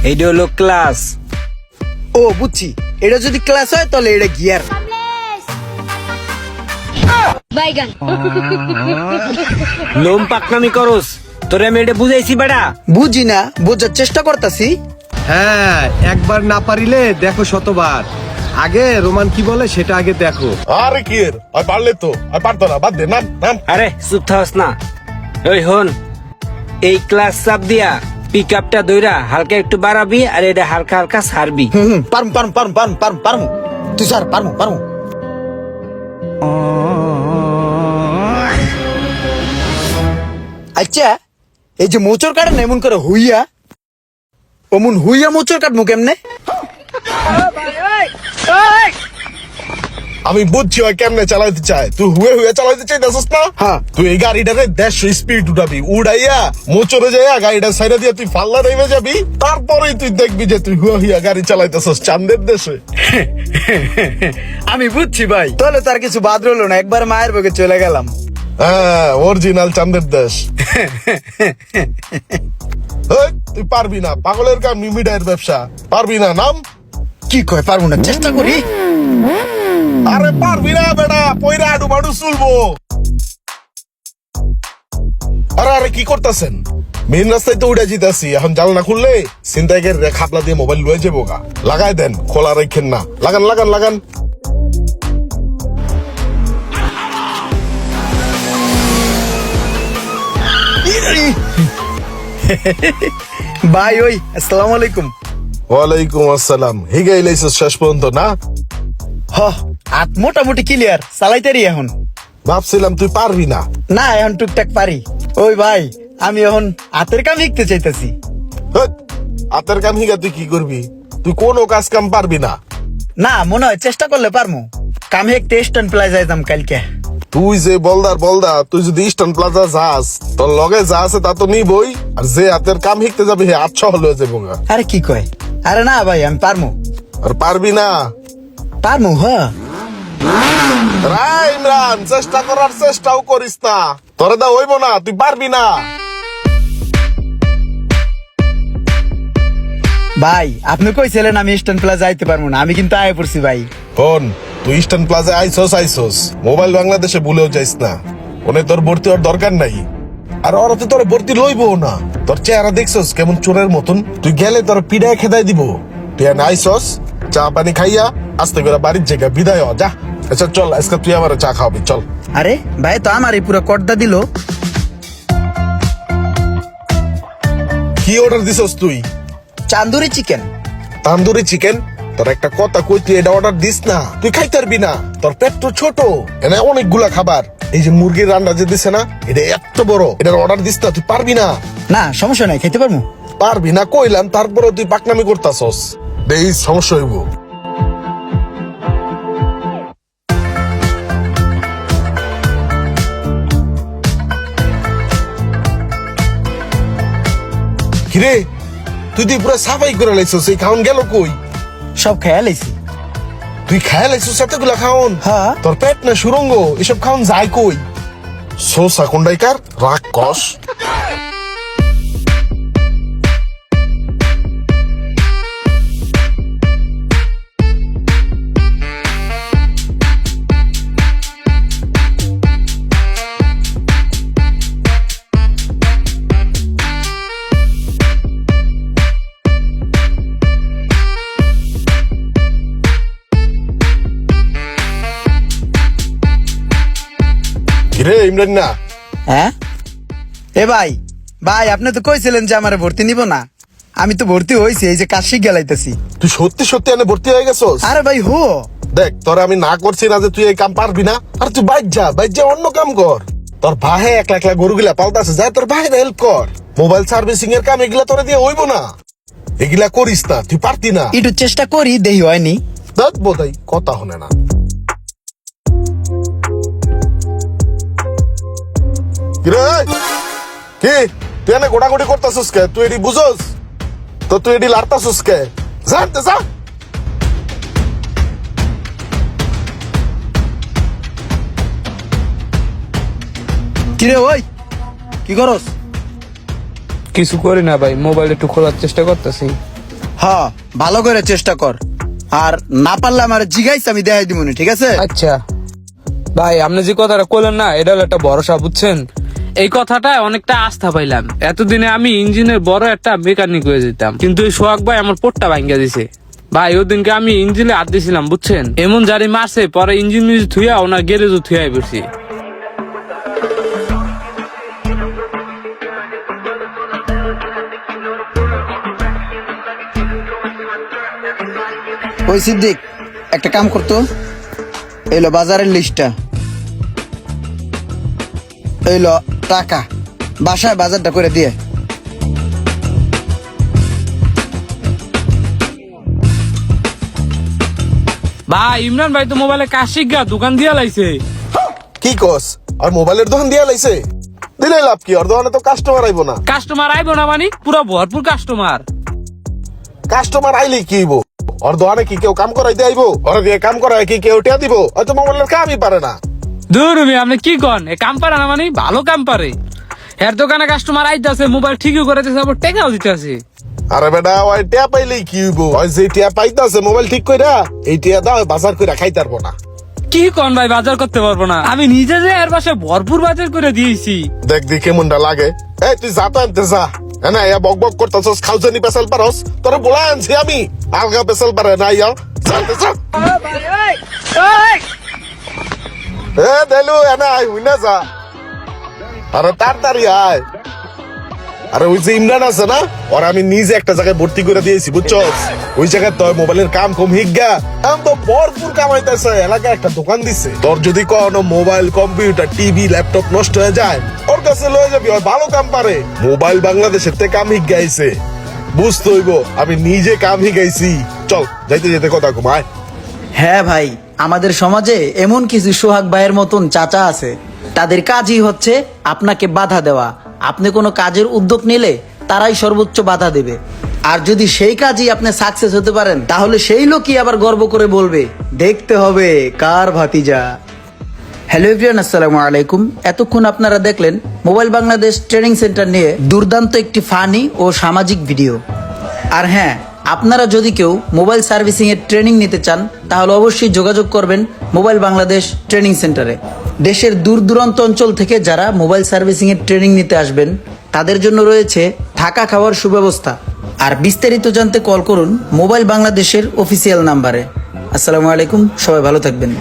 এইটা হলো ক্লাস। ও বুঝছি, এটা যদি ক্লাস হয় তাহলে এটা গিয়ার। বাইগান লোম পাকনামি করস, তোরে আমি এটা বুঝাইছি বেটা। বুঝি না, বোঝার চেষ্টা করতাছি। হ্যাঁ, একবার না পারিলে দেখো শতবার। আগে রোমান কি বলে সেটা আগে দেখো। আরে কি এর আর পারলে তো আর পারতো না, বাদ দে, নাম নাম। আরে চুপ থাকস না। ওই হন, এই ক্লাস চাপ দিয়া পিক আপটা দইরা হালকা একটু বাড়াবি আর এটা হালকা হালকা ছাড়বি। পারমু পারমু পারমু পারমু পারমু পারমু তুই স্যার পারমু পারমু। আচ্ছা, এই যে মোচর কাটে না এমন করে হুইয়া, অমন হুইয়া মোচর কাটমু কেমনে? আমি বুঝছি ওই কেমনে চালাইতে চায়, তুই হুয়ে হুয়ে চালাইতে চাইতেছিস না? হ্যাঁ। তুই এই গাড়িটারে 150 স্পিড উঠাবি, উড়াইয়া মোচরে যাইয়া গাড়িটা সাইডে দিয়ে তুই ফাল্লা নেমে যাবি, তারপরেই তুই দেখবি যে তুই হুয়া হুয়া গাড়ি চালাইতেছিস চাঁদের দেশে। আমি বুঝছি ভাই, তাহলে তার কিছু বাদ রইলো না, একবার মায়ের বকে চলে গেলাম। হ্যাঁ, অরিজিনাল চাঁদের দেশ। এই, তুই পারবি না, পাগলের কাম মিমিডায়ের ব্যবসা, পারবি না। নাম কি কয় পারবো না, চেষ্টা করি। আরে পারবি না বেটা, পয়রা আডু বাডু চুলবো। আরে আরে কি করতেছেন? মেন রাস্তায় তো উড়ে জিতাছি, এখন জানলা খুললে ছিনতাইকের খাপলা দিয়ে মোবাইল লয়ে যাবো গা। লাগাই দেন, খোলা রাখেন না। লাগান লাগান লাগান। ভাই ওই আসসালামু আলাইকুম। ওয়ালাইকুম আসসালাম। হিগে ইলাইছিস শেষ পর্যন্ত না? হ, হাত মোটামুটি ক্লিয়ার, চালাইতারি এখন। ভাবছিলাম তুই পারবি না। না, এখন টুকটাক পারি। ওই ভাই, আমি এখন হাতের কাম শিখতে চাইতেছি। হেৎ, হাতের কাম হিগা তুই কি করবি? তুই কোনো কাজ কাম পারবি না। না, মনে হয় চেষ্টা করলে পারমু। কাম হেকতে স্ট্যান্ড প্লাই যাইতাম কালকে। তুই যে বলদার বলদা, তুই যদি ইস্টার্ন প্লাজা যাস, তোর লগে যা আছে তা তো নিবই, আর যে হাতের কাম শিখতে যাবে হে 800 হলে যাবো গা। আরে কি কয়? আরে না ভাই, আমি পারমু আর পারবি না? পারমু। হ, রাই ইমরান, চেষ্টা করার চেষ্টাও করিস না, তোরে দা হইব না, তুই পারবি না। ভাই আপনি কইছিলেন আমি স্ট্যান্ড প্লাই যাইতে পারমু না, আমি কিন্তু আয় পড়ছি ভাই। ফোন, তুই ইস্টার্ন প্লাজা আইসোস, মোবাইল বাংলাদেশে ভুলেও যাইস না। ওনে তোর ভর্তি হওয়ার দরকার নাই, আর ওরা তো তোর ভর্তি লইবো না। তোর চেহারা দেখছস কেমন চোরের মতন, তুই গেলে তোর পিড়ায় খেদাই দিব। তুই এনে আইসস, চা পানি খাইয়া আস্তে করে বাড়ির জায়গা বিদায় হ, যা। আচ্ছা চল, আজকে তুই আমার চা খাওয়াবি, চল। আরে ভাই তো আমারই পুরো কর্দা দিল। কি অর্ডার দিছস তুই? চান্দুরি চিকেন। তান্দুরি চিকেন? তোর একটা কথা কই, তুই এটা অর্ডার দিস না, তুই খাইতে পারবি না, তোর পেট তো ছোট। এনে অনেকগুলা খাবার, এই যে মুরগির রান্না যে দিছে না, এটা এত বড়, এটার অর্ডার দিস না, তুই পারবি না। না সমস্যা নাই, খাইতে পারমু। পারবি না কইলাম, তারপরে তুই পাকনামি করতাছস, এই সমস্যা হইব। কিরে, তুই তুই পুরো সাফাই করে লাইছস, এই খাওন গেল কই? সব খেয়াল আইছি। তুই খায় লাইছস এতগুলা খাওন? হ্যাঁ। তোর পেট না সুরঙ্গ, এসব খাওন যায় কই? সোসা কোন্ডাইকার রাক্ষস। কিরে ইমরান না? হ্যাঁ এ ভাই, ভাই আপনি তো কইছিলেন যে আমার ভর্তি নিব না, আমি তো ভর্তি হইছি, এই যে কাশি গেলাইতেছি। তুই সত্যি সত্যি এনে ভর্তি হয়ে গেছস? আরে ভাই হো, দেখ, তোর আমি না করছি না যে তুই এই কাম পারবি না, আর তুই বাইর যা অন্য কাম কর। তোর ভাই একলা একলা গরুগুলা পালতাছে, যা তোর ভাইয়ের হেল্প কর। মোবাইল সার্ভিসিং এর কাম এগুলা তোরে দিয়ে হইব না, এগুলা করিস না, তুই পারতি না। একটু চেষ্টা করি, দেহি হয়নি। দেখ বোধাই কথা হনে না। কিরে কি তুই এনে গোটাগুটি করতাছস কে? তুই এটি বুঝোস তো? তুই এটি লাড়তাছস কে? জানতে যা। কিরে ওই কি করস? কিছু করি না ভাই, মোবাইল একটু খোলার চেষ্টা করতেছি। ভালো করে চেষ্টা কর, আর না পারলে আমার জিগাইস আমি দেখাই দিব, ঠিক আছে? আচ্ছা ভাই, আপনি যে কথাটা কইলেন না, এটা হলো একটা ভরসা, বুঝছেন? এই কথাটায় অনেকটা আস্থা পাইলাম। এতদিনে আমি ইঞ্জিনের বড় একটা মেকানিক হয়ে যেতাম, কিন্তু এই সোহাগ ভাই আমার পোটটা ভাঙ্গা দিছে। ভাই ওদিনকে আমি ইঞ্জিনে হাত দিছিলাম, বুঝছেন? এমন জারি মারছে, পরে ইঞ্জিন মিউজিক থুয়া ওনার গ্যারেজও থুয়াই পড়ছি। ওই সিদ্দিক, একটা কাম করতো, এলো বাজারের লিস্টটা, এলো টাকা, বাসায় বাজারটা করে দিয়ে। ভাই ইমরান ভাই তো মোবাইলে কাজ শিখা দোকান দিয়া লাইছে। কি কস? আর মোবাইলের দোকান দিয়া লাইছে? দিলে লাভ কি? আর দোকানে তো কাস্টমার আইবো না। কাস্টমার আইবো না মানে পুরো ভরপুর কাস্টমার। কাস্টমার আইলে কি হইব? আর দোকানে কি কেউ কাম করাইতে আইবো? আর দিয়ে কাম করায় কি কেউ টিয়া দিব? হয়তো মোবাইলের কামই পারে না। দূর আপনি কি কন? এ কাম পারে না মানে? ভালো কাম পারে। এর দোকানে কাস্টমার আইতাছে, মোবাইল ঠিকই করে দিতেছে, আবার টাকাও দিতেছে। আরে বেটা, ওই টিয়া পাইলেই কি হইব? ওই যে টিয়া পাইতাছে মোবাইল ঠিক কইরা, এই টিয়া দাও বাজার কইরা খাইতে পারবো না। কি কন ভাই, বাজার করতে পারবো না? আমি নিজে যে এর পাশে ভরপুর বাজার করে দিয়েছি। দেখ দি কেমনটা লাগে। এই তুই যা তো আনতে যা। না ইয়া বক বক করতাছস, খাউজানি পেছাল পারস, তোরে বলা আনছি আমি। আলগা পেছাল পারে না ইয়া। জানতে যা। এ দেলু এনা আই হুইনা যা। আরে তাড়াতাড়ি আয়। আরে ওই যে ইমরান আছে না, ওর আমি নিজে একটা জায়গায় ভর্তি করে দিয়েছি, বুঝছো? ওই জায়গায় তোর মোবাইলের কাম কম হিগা, এখন তো ভরপুর কামাইতেছে, এলাকায় একটা দোকান দিছে। তোর যদি কোনো মোবাইল, কম্পিউটার, টিভি, ল্যাপটপ নষ্ট হয়ে যায়, ওর কাছে লয়ে যাবি, ওর ভালো কাম পারে। মোবাইল বাংলাদেশের থেকে কাম হিগাইছে, বুঝতে হইব আমি নিজে কাম হিগাইছি। চল যাইতে যেতে কথা ঘুমায়। হ্যাঁ ভাই, আমাদের সমাজে এমন কিছু সোহাগ ভাইয়ের মতন চাচা আছে, তাদের কাজই হচ্ছে আপনাকে বাধা দেওয়া। আপনি কোনো কাজের উদ্যোগ নিলে তারাই সর্বোচ্চ বাধা দেবে, আর যদি সেই কাজই আপনি সাকসেস হতে পারেন, তাহলে সেই লোকই আবার গর্ব করে বলবে, দেখতে হবে কার ভাতিজা। হ্যালো এভরিওয়ান, আসসালামু আলাইকুম। এতক্ষণ আপনারা দেখলেন মোবাইল বাংলাদেশ ট্রেনিং সেন্টার নিয়ে দুর্দান্ত একটি ফানি ও সামাজিক ভিডিও। আর হ্যাঁ, আপনারা যদি কেউ মোবাইল সার্ভিসিং এর ট্রেনিং নিতে চান, তাহলে অবশ্যই যোগাযোগ করবেন মোবাইল বাংলাদেশ ট্রেনিং সেন্টারে। দেশের দূর দূরান্ত অঞ্চল থেকে যারা মোবাইল সার্ভিসিং এর ট্রেনিং নিতে আসবেন, তাদের জন্য রয়েছে থাকা খাওয়ার সুব্যবস্থা। আর বিস্তারিত জানতে কল করুন মোবাইল বাংলাদেশের অফিসিয়াল নাম্বারে। আসসালামু আলাইকুম, সবাই ভালো থাকবেন।